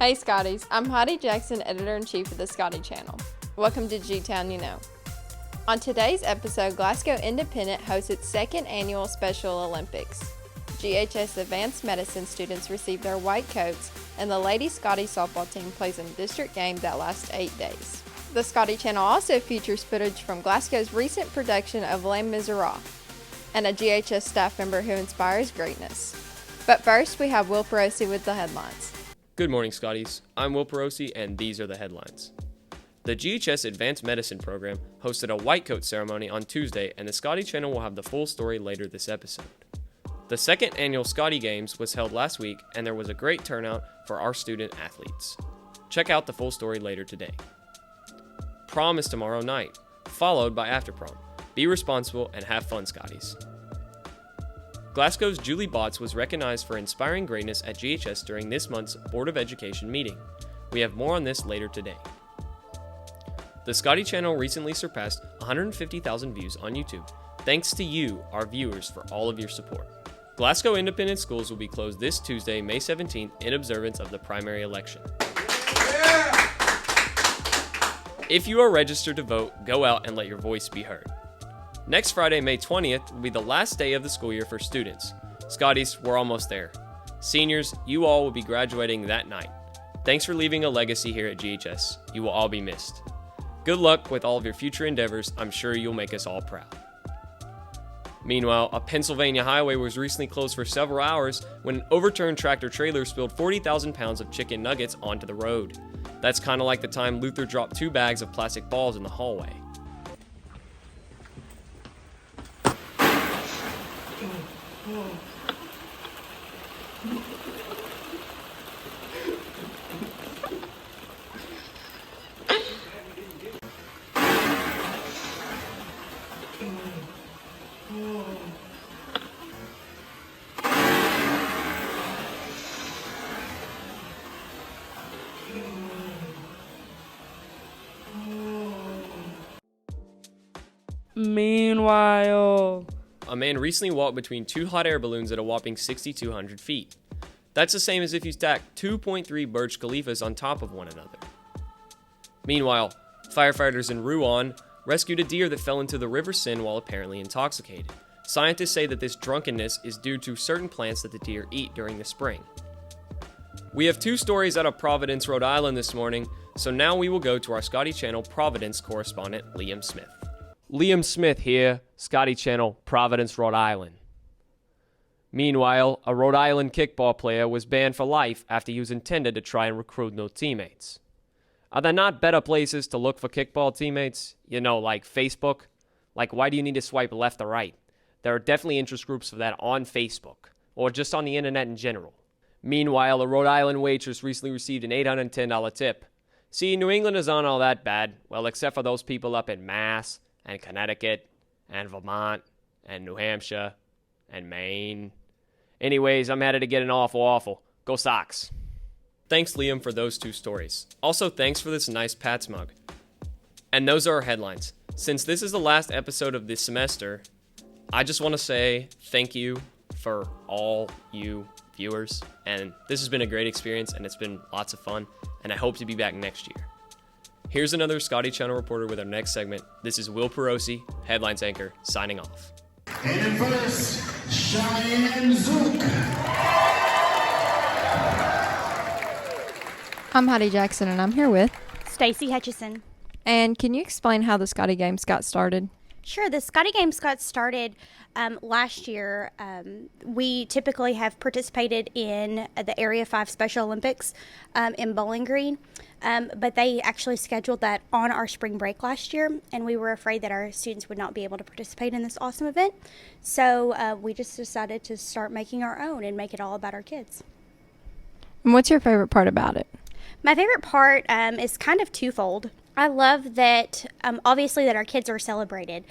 Hey Scotties, I'm Heidi Jackson, Editor-in-Chief of the Scottie Channel. Welcome to G-Town You Know. On today's episode, Glasgow Independent hosts its second annual Special Olympics. GHS Advanced Medicine students receive their white coats, and the Lady Scottie softball team plays in a district game that lasts 8 days. The Scottie Channel also features footage from Glasgow's recent production of Les Miserables, and a GHS staff member who inspires greatness. But first, we have Will Perosi with the headlines. Good morning, Scotties. I'm Will Perosi, and these are the headlines. The GHS Advanced Medicine program hosted a white coat ceremony on Tuesday, and the Scottie Channel will have the full story later this episode. The second annual Scottie Games was held last week, and there was a great turnout for our student athletes. Check out the full story later today. Prom is tomorrow night, followed by after prom. Be responsible and have fun, Scotties. Glasgow's Julie Botts was recognized for inspiring greatness at GHS during this month's Board of Education meeting. We have more on this later today. The Scottie Channel recently surpassed 150,000 views on YouTube. Thanks to you, our viewers, for all of your support. Glasgow Independent schools will be closed this Tuesday, May 17th, in observance of the primary election. Yeah! If you are registered to vote, go out and let your voice be heard. Next Friday, May 20th, will be the last day of the school year for students. Scotties, we're almost there. Seniors, you all will be graduating that night. Thanks for leaving a legacy here at GHS. You will all be missed. Good luck with all of your future endeavors. I'm sure you'll make us all proud. Meanwhile, a Pennsylvania highway was recently closed for several hours when an overturned tractor-trailer spilled 40,000 pounds of chicken nuggets onto the road. That's kind of like the time Luther dropped 2 bags of plastic balls in the hallway. Meanwhile, a man recently walked between 2 hot air balloons at a whopping 6,200 feet. That's the same as if you stacked 2.3 Burj Khalifas on top of one another. Meanwhile, firefighters in Rouen rescued a deer that fell into the River Seine while apparently intoxicated. Scientists say that this drunkenness is due to certain plants that the deer eat during the spring. We have 2 stories out of Providence, Rhode Island this morning, so now we will go to our Scottie Channel Providence correspondent, Liam Smith. Liam Smith here, Scottie Channel, Providence, Rhode Island. Meanwhile, a Rhode Island kickball player was banned for life after he was intended to try and recruit no teammates. Are there not better places to look for kickball teammates? You know, like Facebook? Like, why do you need to swipe left or right? There are definitely interest groups for that on Facebook, or just on the internet in general. Meanwhile, a Rhode Island waitress recently received an $810 tip. See, New Englanders aren't all that bad, well, except for those people up in Mass, and Connecticut, and Vermont, and New Hampshire, and Maine. Anyways, I'm headed to get an awful. Go Sox. Thanks, Liam, for those 2 stories. Also, thanks for this nice Pats mug. And those are our headlines. Since this is the last episode of this semester, I just want to say thank you for all you viewers. And this has been a great experience, and it's been lots of fun, and I hope to be back next year. Here's another Scottie Channel reporter with our next segment. This is Will Perosi, Headlines Anchor, signing off. And first, Cheyenne Zook. I'm Heidi Jackson, and I'm here with Stacy Hutchison. And can you explain how the Scottie Games got started? Sure. The Scottie Games got started last year. We typically have participated in the Area 5 Special Olympics in Bowling Green, but they actually scheduled that on our spring break last year, and we were afraid that our students would not be able to participate in this awesome event. So we just decided to start making our own and make it all about our kids. And what's your favorite part about it? My favorite part is kind of twofold. I love that, obviously, that our kids are celebrated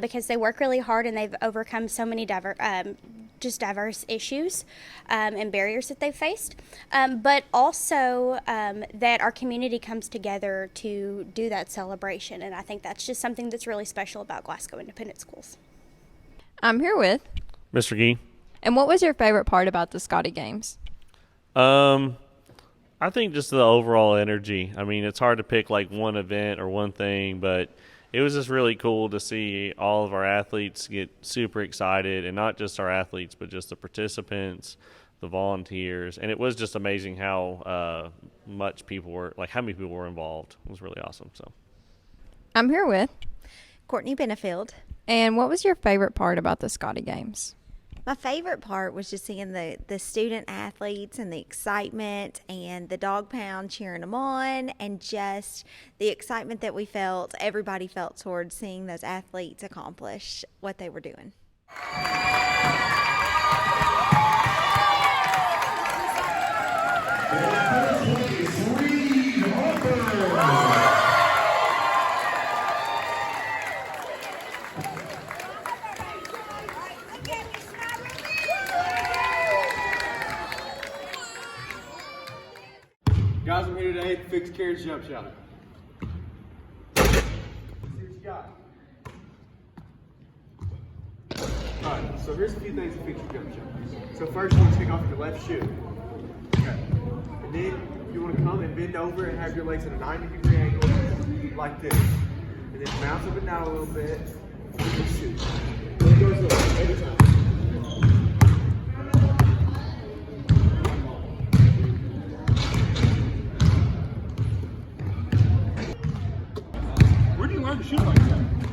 because they work really hard and they've overcome so many diverse issues and barriers that they've faced, but also that our community comes together to do that celebration, and I think that's just something that's really special about Glasgow Independent Schools. I'm here with Mr. Gee. And what was your favorite part about the Scottie Games? I I think just the overall energy. I mean, it's hard to pick like one event or one thing, but it was just really cool to see all of our athletes get super excited, and not just our athletes, but just the participants, the volunteers, and it was just amazing how how many people were involved. It was really awesome. So, I'm here with. Courtney Benefield. And what was your favorite part about the Scottie Games? My favorite part was just seeing the student athletes and the excitement and the dog pound cheering them on, and just the excitement that everybody felt towards seeing those athletes accomplish what they were doing. Guys, I'm here today to fix Karen's jump shot. See what you got. Alright, so here's a few things to fix your jump shot. So first, you want to take off your left shoe. Okay. And then you want to come and bend over and have your legs at a 90-degree angle, like this. And then bounce up and down a little bit. And you shoot. Then it goes up every time.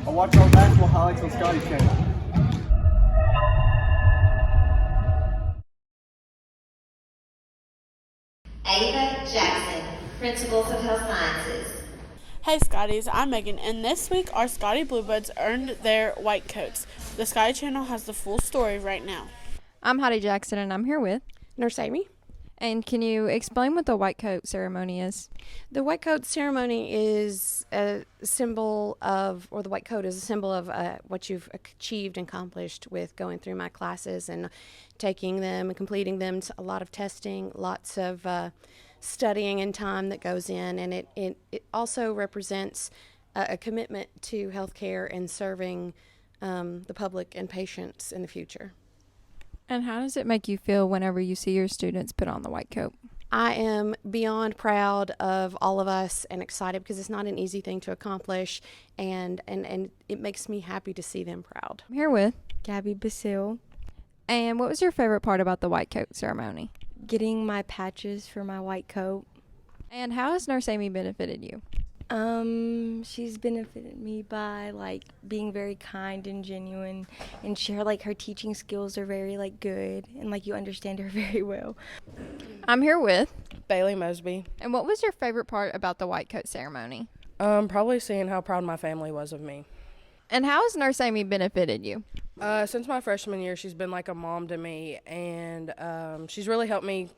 I watch our basketball highlights on Scottie Channel. Ava Jackson, Principals of Health Sciences. Hey Scotties, I'm Megan, and this week our Scottie Bluebirds earned their white coats. The Scottie Channel has the full story right now. I'm Hattie Jackson, and I'm here with Nurse Amy. And can you explain what the white coat ceremony is? The white coat ceremony is a symbol of, or the white coat is a symbol of what you've achieved and accomplished with going through my classes and taking them and completing them. It's a lot of testing, lots of studying and time that goes in, and it also represents a commitment to healthcare and serving the public and patients in the future. And how does it make you feel whenever you see your students put on the white coat? I am beyond proud of all of us and excited because it's not an easy thing to accomplish, and it makes me happy to see them proud. I'm here with Gabby Basile. And what was your favorite part about the white coat ceremony? Getting my patches for my white coat. And how has Nurse Amy benefited you? She's benefited me by being very kind and genuine, and her teaching skills are very good, and you understand her very well. I'm here with Bailey Mosby. And what was your favorite part about the white coat ceremony? Probably seeing how proud my family was of me. And how has Nurse Amy benefited you? Since my freshman year, she's been like a mom to me, and she's really helped me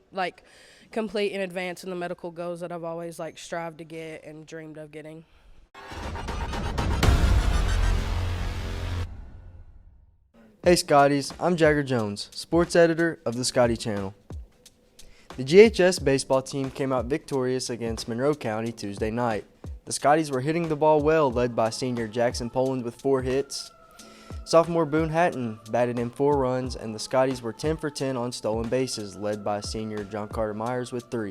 complete and advance in the medical goals that I've always strived to get and dreamed of getting. Hey Scotties, I'm Jagger Jones, sports editor of the Scottie Channel. The GHS baseball team came out victorious against Monroe County Tuesday night. The Scotties were hitting the ball well, led by senior Jackson Poland with 4 hits. Sophomore Boone Hatton batted in 4 runs, and the Scotties were 10 for 10 on stolen bases, led by senior John Carter Myers with 3.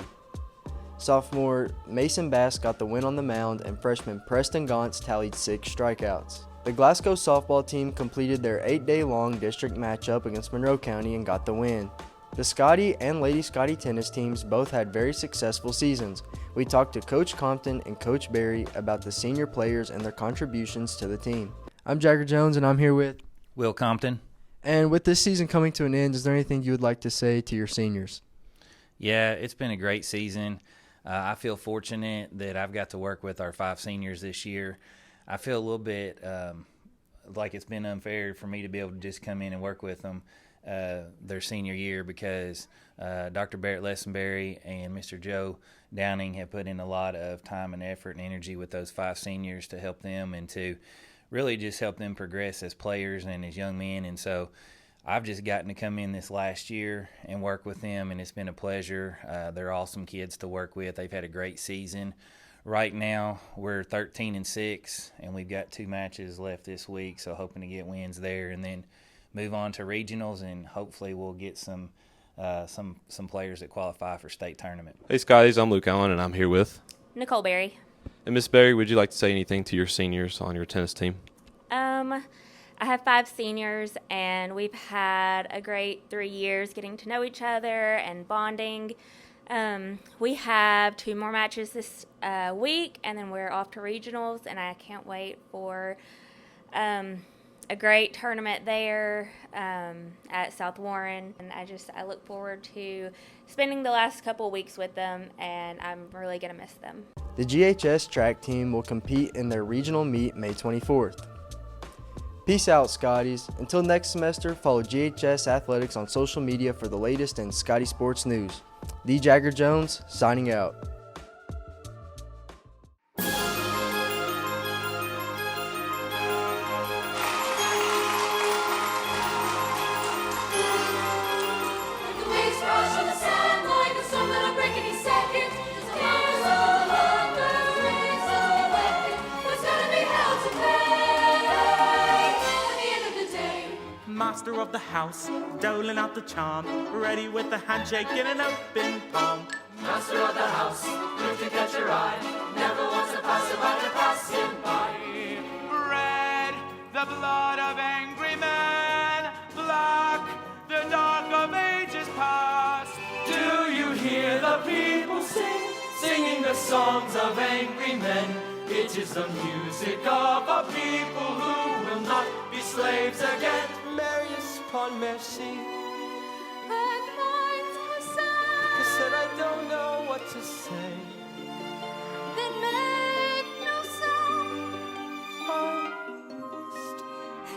Sophomore Mason Bass got the win on the mound, and freshman Preston Gauntz tallied 6 strikeouts. The Glasgow softball team completed their 8-day-long district matchup against Monroe County and got the win. The Scottie and Lady Scottie tennis teams both had very successful seasons. We talked to Coach Compton and Coach Barry about the senior players and their contributions to the team. I'm Jagger Jones, and I'm here with Will Compton. And with this season coming to an end, is there anything you would like to say to your seniors? Yeah, it's been a great season. I feel fortunate that I've got to work with our 5 seniors this year. I feel a little bit like it's been unfair for me to be able to just come in and work with them their senior year, because Dr. Barrett Lessenberry and Mr. Joe Downing have put in a lot of time and effort and energy with those 5 seniors to help them and to really just help them progress as players and as young men. And so I've just gotten to come in this last year and work with them, and it's been a pleasure. They're awesome kids to work with. They've had a great season. Right now we're 13-6, and we've got 2 matches left this week, so hoping to get wins there and then move on to regionals, and hopefully we'll get some some players that qualify for state tournament. Hey Scotties, I'm Luke Allen, and I'm here with Nicole Berry. And Miss Berry, would you like to say anything to your seniors on your tennis team? I have 5 seniors, and we've had a great 3 years getting to know each other and bonding. We have 2 more matches this week, and then we're off to regionals, and I can't wait for a great tournament there at South Warren. And I look forward to spending the last couple of weeks with them, and I'm really going to miss them. The GHS track team will compete in their regional meet May 24th. Peace out, Scotties. Until next semester, follow GHS Athletics on social media for the latest in Scottie sports news. D. Jagger Jones, signing out. Master of the house, doling out the charm, ready with a handshake and an open palm. Master of the house, quick to catch your eye, never wants to pass by to pass him by. Red, the blood of angry men, black, the dark of ages past. Do you hear the people sing, singing the songs of angry men? It is the music of a people who will not be slaves again. Marius upon merci. And mine's I said I don't know what to say. Then make no sound.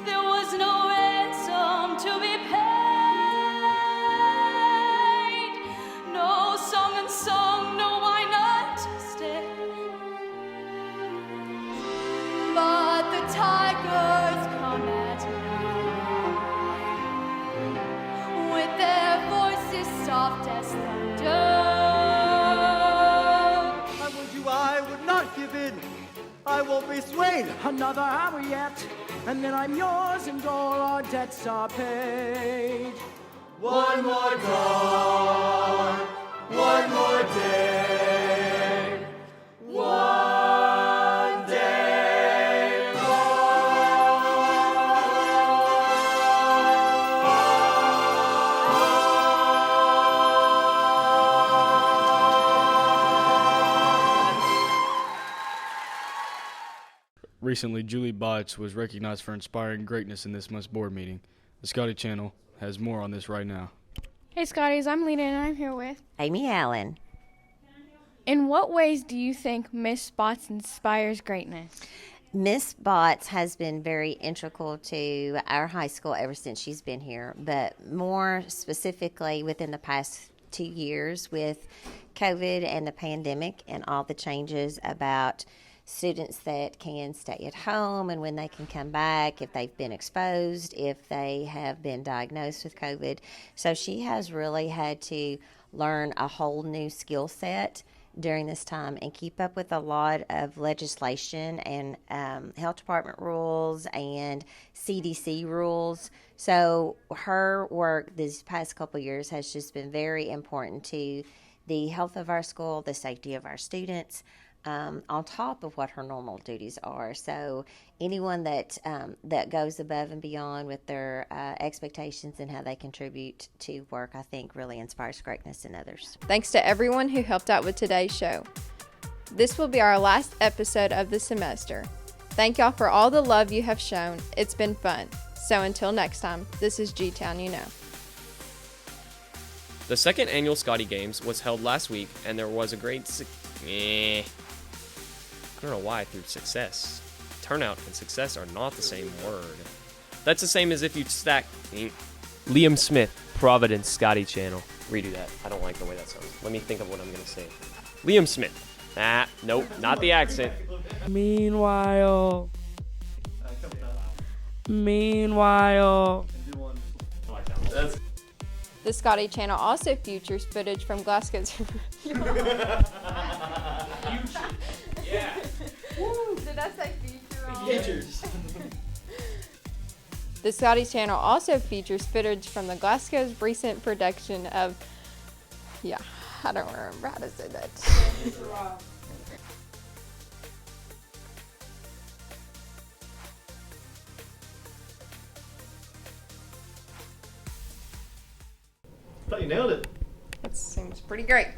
There was no ransom to be paid. No song and song, no wine not stay. But the tigers come at me with their voices soft as thunder. I would you, I would not give in. I won't be swayed. Another hour yet, and then I'm yours, and all our debts are paid. One more dawn, one more day, one day Recently, Julie Botts was recognized for inspiring greatness in this month's board meeting. The Scottie Channel has more on this right now. Hey Scotties, I'm Lena and I'm here with Amy Allen. In what ways do you think Miss Botts inspires greatness? Miss Botts has been very integral to our high school ever since she's been here, but more specifically within the past 2 years with COVID and the pandemic and all the changes about students that can stay at home and when they can come back, if they've been exposed, if they have been diagnosed with COVID. So she has really had to learn a whole new skill set during this time and keep up with a lot of legislation and health department rules and CDC rules. So her work these past couple of years has just been very important to the health of our school, the safety of our students, on top of what her normal duties are. So anyone that goes above and beyond with their expectations and how they contribute to work, I think really inspires greatness in others. Thanks to everyone who helped out with today's show. This will be our last episode of the semester. Thank y'all for all the love you have shown. It's been fun. So until next time, this is G-Town You Know. The second annual Scottie Games was held last week, and there was a great I don't know why I threw success. Turnout and success are not the same word. That's the same as if you stack Liam Smith, Providence, Scottie Channel. Redo that. I don't like the way that sounds. Let me think of what I'm going to say. Liam Smith. Nope, not the accent. Meanwhile. The Scottie Channel also features footage from Glasgow's... Yeah. Did I say feature? Features. The Scottie Channel also features footage from the Glasgow's recent production of, I don't remember how to say that. I thought you nailed it. That seems pretty great.